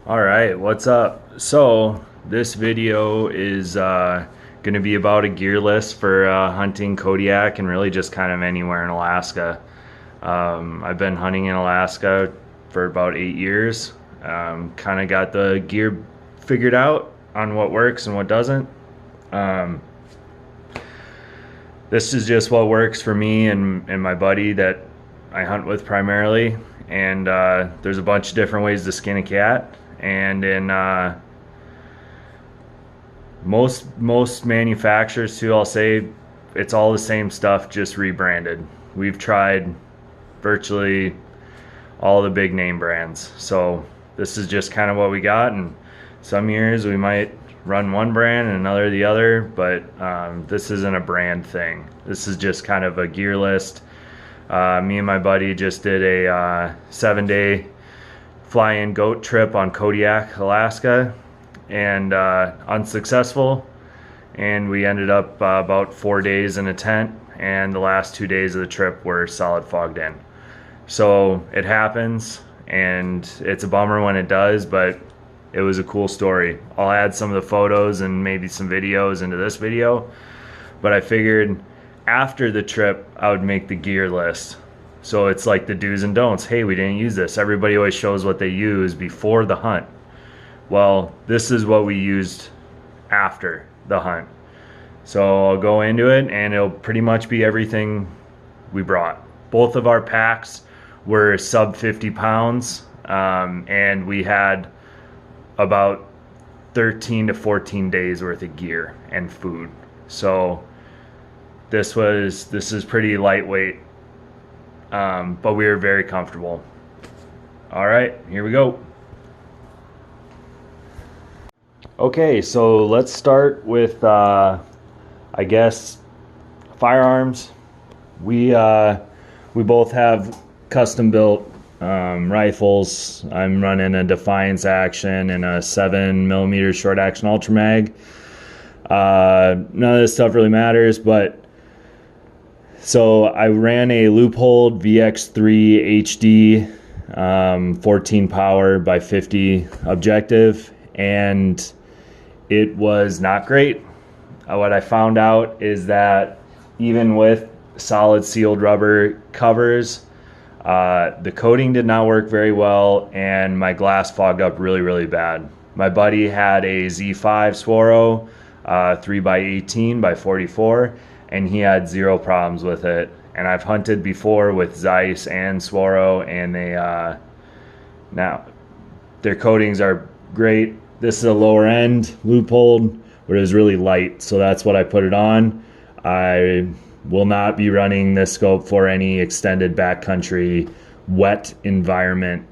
All right, what's up? So this video is going to be about a gear list for hunting Kodiak and really just kind of anywhere in Alaska. I've been hunting in Alaska for about 8 years. Kind of got the gear figured out on what works and what doesn't. Um, this is just what works for me and my buddy that I hunt with primarily. And there's a bunch of different ways to skin a cat. And in most manufacturers too, I'll say it's all the same stuff, just rebranded. We've tried virtually all the big name brands, so this is just kind of what we got. And some years we might run one brand and another the other, but this isn't a brand thing. This is just kind of a gear list. Me and my buddy just did a 7-day fly-in goat trip on Kodiak, Alaska, and unsuccessful. And we ended up about 4 days in a tent, and the last 2 days of the trip were solid fogged in. So it happens, and it's a bummer when it does, but it was a cool story. I'll add some of the photos and maybe some videos into this video, but I figured after the trip I would make the gear list. So it's like the do's and don'ts. Hey, we didn't use this. Everybody always shows what they use before the hunt. Well, this is what we used after the hunt. So I'll go into it and it'll pretty much be everything we brought. Both of our packs were sub 50 pounds, and we had about 13 to 14 days worth of gear and food. So this is pretty lightweight. But we were very comfortable. All right, here we go. Okay, so let's start with, I guess, firearms. We both have custom built rifles. I'm running a Defiance Action and a 7mm short action ultra mag. None of this stuff really matters, but so I ran a Loophole VX3 HD 14 power by 50 objective, and it was not great. What I found out is that even with solid sealed rubber covers, the coating did not work very well, and my glass fogged up really bad. My buddy had a Z5 Swaro 3x18 by 44, and he had zero problems with it. And I've hunted before with Zeiss and Swaro, and they now their coatings are great. This is a lower end Loophole, but it was really light, so that's what I put it on. I will not be running this scope for any extended backcountry wet environment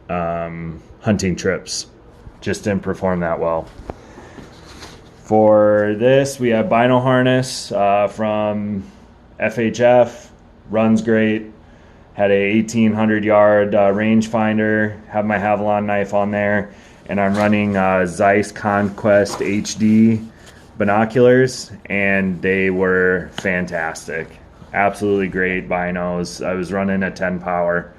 hunting trips. Just didn't perform that well. For this, we have Bino harness from FHF. Runs great. Had a 1800 yard rangefinder. Have my Havalon knife on there, and I'm running Zeiss Conquest HD binoculars, and they were fantastic. Absolutely great binos. I was running a 10 power.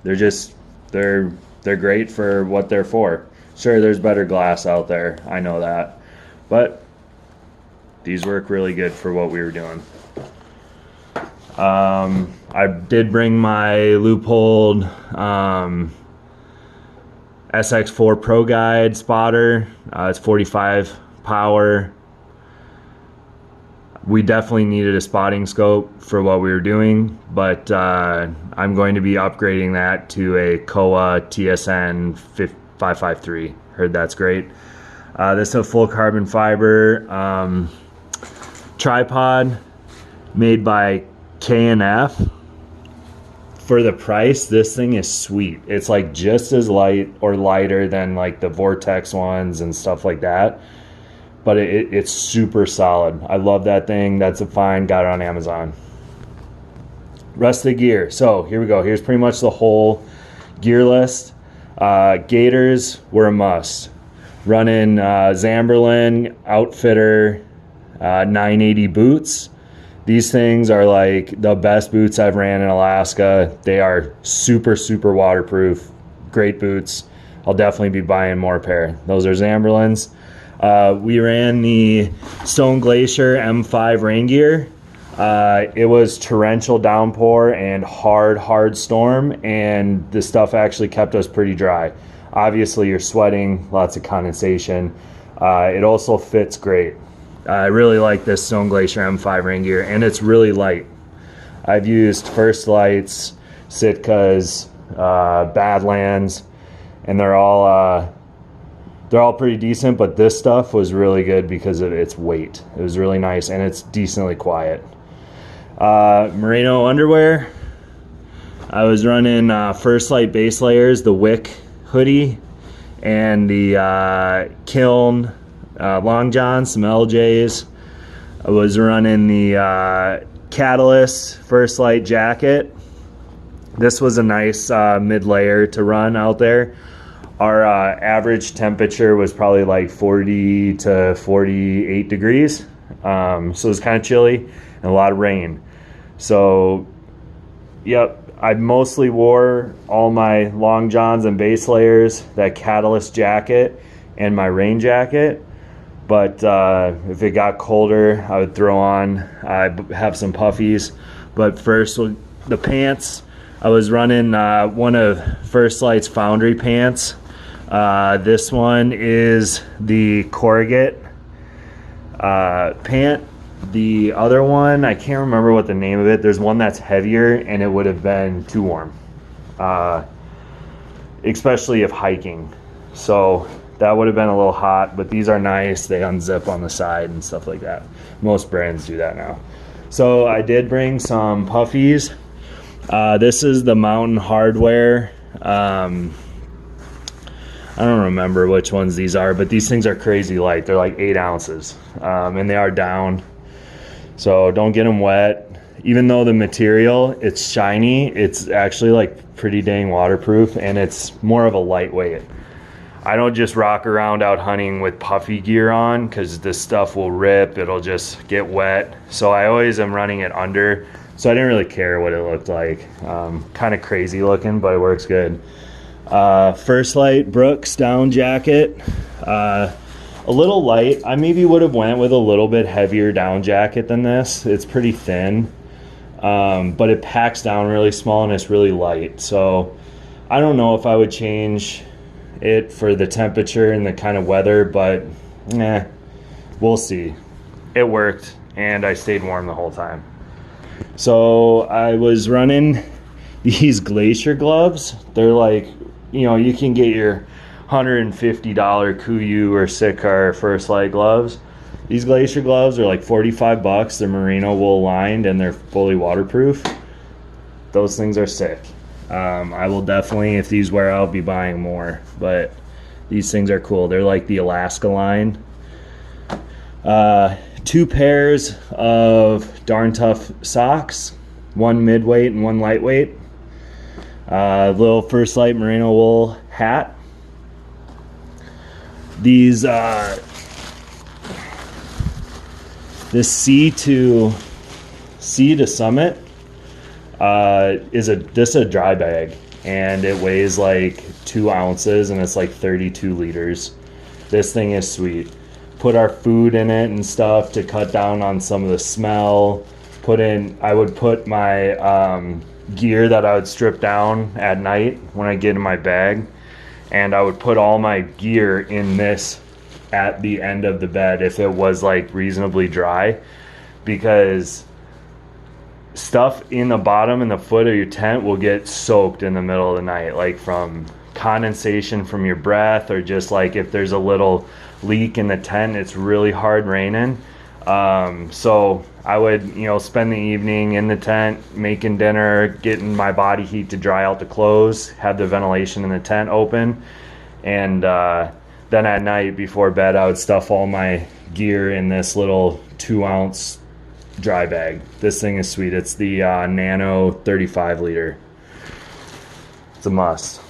They're great for what they're for. Sure, there's better glass out there, I know that, but these work really good for what we were doing. I did bring my Loophole SX4 Pro Guide spotter. It's 45 power. We definitely needed a spotting scope for what we were doing, but I'm going to be upgrading that to a Kowa TSN 553. Heard that's great. This is a full carbon fiber tripod made by K&F. For the price, this thing is sweet. It's like just as light or lighter than like the Vortex ones and stuff like that, but it's super solid. I love that thing. That's a find. Got it on Amazon. Rest of the gear. So here we go. Here's pretty much the whole gear list. Gaiters were a must. Running Zamberlan Outfitter 980 boots. These things are like the best boots I've ran in Alaska. They are super waterproof, great boots. I'll definitely be buying more pair. Those are Zamberlans. We ran the Stone Glacier M5 rain gear. It was torrential downpour and hard storm, and the stuff actually kept us pretty dry. Obviously you're sweating, lots of condensation. It also fits great. I really like this Stone Glacier M5 rain gear, and it's really light. I've used First Lights, Sitkas, Badlands, and they're all pretty decent, but this stuff was really good because of its weight. It was really nice, and it's decently quiet. Merino underwear. I was running First Light base layers, the Wick hoodie, and the Kiln long johns, some LJs. I was running the Catalyst First Light jacket. This was a nice mid layer to run out there. Our average temperature was probably like 40 to 48 degrees. So it was kind of chilly and a lot of rain. So, yep, I mostly wore all my long johns and base layers, that Catalyst jacket, and my rain jacket. But if it got colder, I would throw on, I have some puffies. But first, the pants, I was running one of First Light's Foundry pants. This one is the corrugate pant. The other one, I can't remember what the name of it. There's one that's heavier, and it would have been too warm, especially if hiking. So that would have been a little hot, but these are nice. They unzip on the side and stuff like that. Most brands do that now. So I did bring some puffies. This is the Mountain Hardware. I don't remember which ones these are, but these things are crazy light. They're like 8 ounces, and they are down. So don't get them wet. Even though the material, it's shiny, it's actually like pretty dang waterproof, and it's more of a lightweight. I don't just rock around out hunting with puffy gear on because this stuff will rip. It'll just get wet. So I always am running it under. So I didn't really care what it looked like. Kind of crazy looking, but it works good. First Light Brooks down jacket. A little light. I maybe would have went with a little bit heavier down jacket than this. It's pretty thin, but it packs down really small and it's really light. So I don't know if I would change it for the temperature and the kind of weather, but we'll see. It worked, and I stayed warm the whole time. So I was running these Glacier gloves. They're like, you know, you can get your $150 Kuiu or Sitka First Light gloves. These Glacier gloves are like $45. They're merino wool lined, and they're fully waterproof. Those things are sick. I will definitely, if these wear out, be buying more, but these things are cool. They're like the Alaska line. 2 pairs of Darn Tough socks, one midweight and one lightweight. Little First Light merino wool hat. These this Sea to Summit is a dry bag, and it weighs like 2 ounces, and it's like 32 liters. This thing is sweet. Put our food in it and stuff to cut down on some of the smell. I would put my gear that I would strip down at night when I get in my bag, and I would put all my gear in this at the end of the bed if it was like reasonably dry, because stuff in the bottom and the foot of your tent will get soaked in the middle of the night, like from condensation from your breath, or just like if there's a little leak in the tent, it's really hard raining. So I would, spend the evening in the tent, making dinner, getting my body heat to dry out the clothes, have the ventilation in the tent open, and then at night before bed, I would stuff all my gear in this little 2-ounce dry bag. This thing is sweet. It's the Nano 35 liter. It's a must.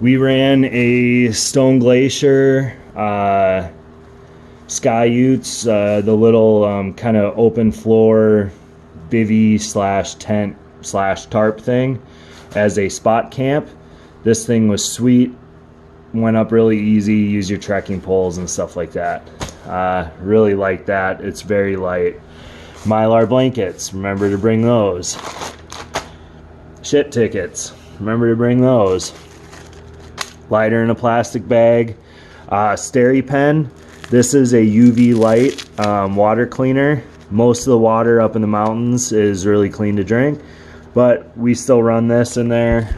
We ran a Stone Glacier Sky Utes, the little kind of open floor bivvy / tent slash tarp thing as a spot camp. This thing was sweet, went up really easy, use your trekking poles and stuff like that. Really like that. It's very light. Mylar blankets, remember to bring those. Shit tickets, remember to bring those. Lighter in a plastic bag. SteriPen, this is a UV light water cleaner. Most of the water up in the mountains is really clean to drink, but we still run this in there.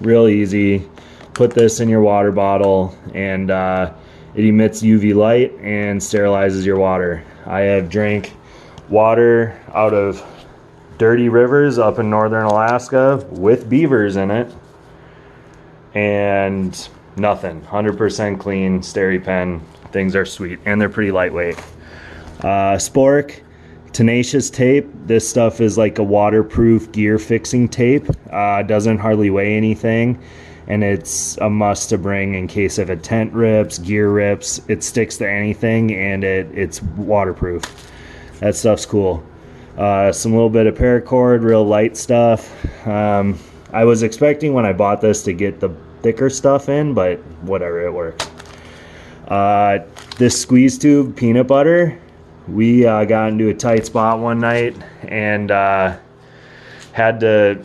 Real easy. Put this in your water bottle and it emits UV light and sterilizes your water. I have drank water out of dirty rivers up in northern Alaska with beavers in it, and nothing. 100% clean. SteriPen. Things are sweet and they're pretty lightweight. Spork tenacious tape. This stuff is like a waterproof gear fixing tape. Doesn't hardly weigh anything, and it's a must to bring in case if a tent rips, gear rips. It sticks to anything and it's waterproof. That stuff's cool. Some little bit of paracord, real light stuff. I was expecting when I bought this to get the thicker stuff in, but whatever, it works. This squeeze tube peanut butter, we got into a tight spot one night and had to,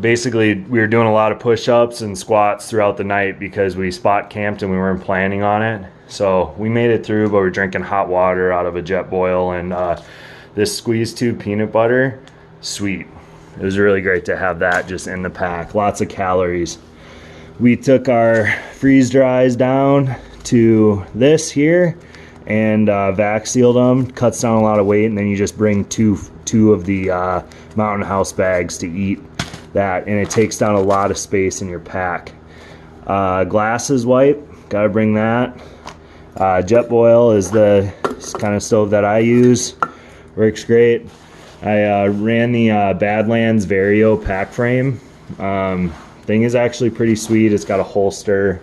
basically we were doing a lot of push-ups and squats throughout the night because we spot camped and we weren't planning on it. So we made it through, but we're drinking hot water out of a jet boil, and this squeeze tube peanut butter, sweet. It was really great to have that just in the pack. Lots of calories. We took our freeze dries down to this here and vac sealed them. Cuts down a lot of weight, and then you just bring two of the Mountain House bags to eat that, and it takes down a lot of space in your pack. Glasses wipe, gotta bring that. Jetboil is the kind of stove that I use. Works great. I ran the Badlands Vario pack frame. Thing is actually pretty sweet. It's got a holster.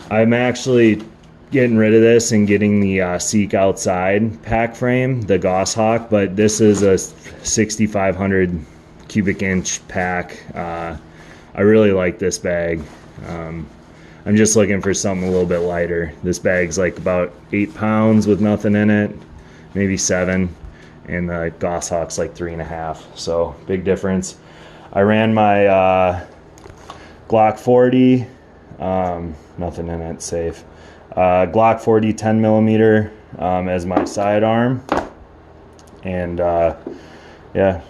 I'm actually getting rid of this and getting the Seek Outside pack frame, the Goshawk, but this is a 6,500 cubic inch pack. I really like this bag. I'm just looking for something a little bit lighter. This bag's like about 8 pounds with nothing in it, maybe 7, and the Goshawk's like 3.5, so big difference. I ran my Glock 40, nothing in it, safe. Glock 40 10 millimeter as my sidearm, and yeah,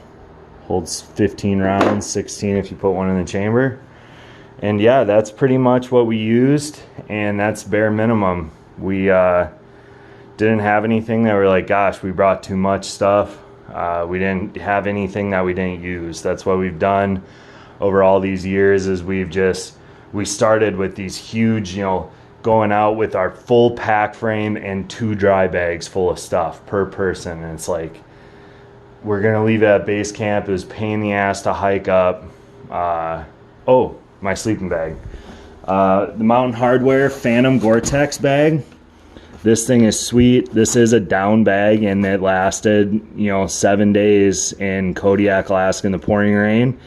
holds 15 rounds, 16 if you put one in the chamber. And yeah, that's pretty much what we used, and that's bare minimum. We didn't have anything that we're like, gosh, we brought too much stuff. We didn't have anything that we didn't use. That's what we've done over all these years, is we started with these huge, going out with our full pack frame and 2 dry bags full of stuff per person. And it's like, we're gonna leave it at base camp. It was a pain in the ass to hike up. Oh, my sleeping bag. The Mountain Hardwear Phantom Gore-Tex bag. This thing is sweet. This is a down bag, and it lasted 7 days in Kodiak, Alaska in the pouring rain,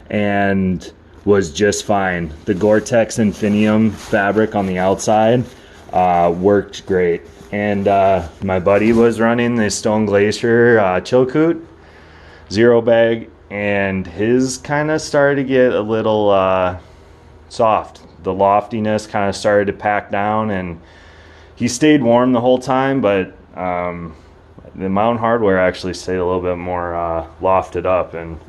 and was just fine. The Gore-Tex Infinium fabric on the outside worked great. And my buddy was running the Stone Glacier Chilkoot Zero bag, and his kind of started to get a little soft. The loftiness kind of started to pack down, and he stayed warm the whole time, but the Mountain Hardwear actually stayed a little bit more lofted up and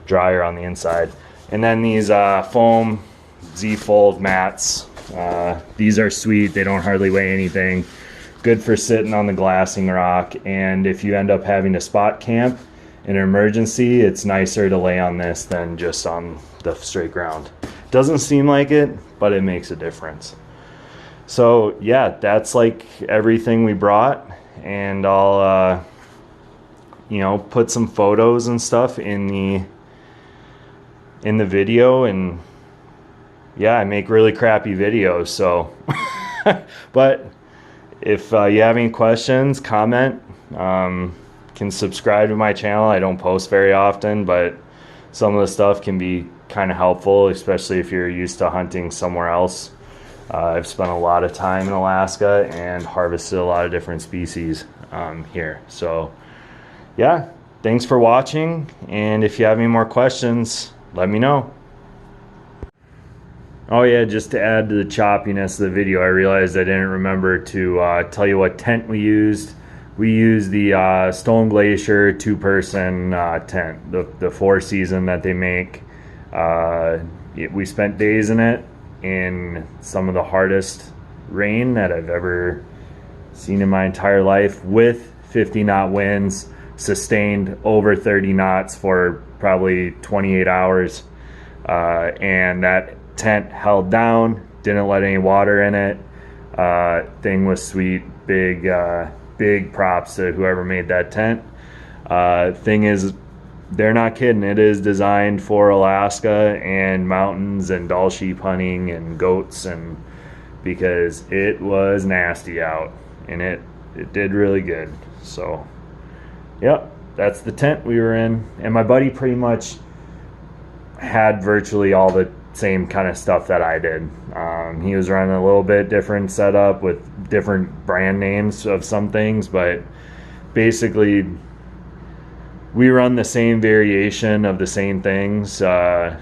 drier on the inside. And then these foam Z-fold mats. These are sweet. They don't hardly weigh anything. Good for sitting on the glassing rock, and if you end up having to spot camp in an emergency, it's nicer to lay on this than just on the straight ground. Doesn't seem like it, but it makes a difference. So yeah, that's like everything we brought, and I'll put some photos and stuff in the video. And yeah, I make really crappy videos, so but if you have any questions, comment, can can subscribe to my channel. I don't post very often, but some of the stuff can be kind of helpful, especially if you're used to hunting somewhere else. I've spent a lot of time in Alaska and harvested a lot of different species here. So yeah, thanks for watching, and if you have any more questions, let me know. Oh yeah, just to add to the choppiness of the video, I realized I didn't remember to tell you what tent we used. We used the Stone Glacier 2-person tent, the 4-season that they make. We spent days in it in some of the hardest rain that I've ever seen in my entire life, with 50-knot winds, sustained over 30 knots for probably 28 hours. And that tent held down, didn't let any water in it. Thing was sweet. Big props to whoever made that tent. Thing is, they're not kidding. It is designed for Alaska and mountains and Dall sheep hunting and goats, and because it was nasty out, and it did really good. So yep, that's the tent we were in, and my buddy pretty much had virtually all the same kind of stuff that I did. He was running a little bit different setup with different brand names of some things, but basically we run the same variation of the same things, or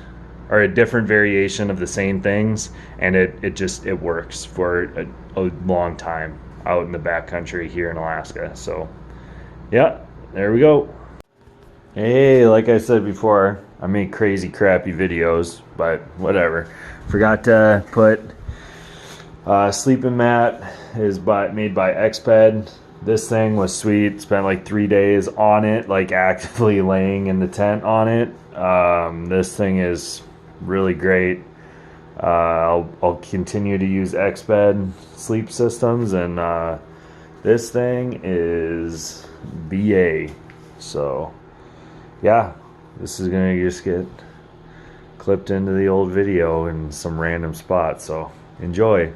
a different variation of the same things, and it works for a long time out in the backcountry here in Alaska. So yeah, there we go. Hey, like I said before, I make crazy crappy videos, but whatever. Forgot to put sleeping mat is made by Xped. This thing was sweet. Spent like 3 days on it, like actively laying in the tent on it. This thing is really great. I'll continue to use Xped sleep systems, and this thing is BA. So yeah, this is gonna just get clipped into the old video in some random spot, so enjoy.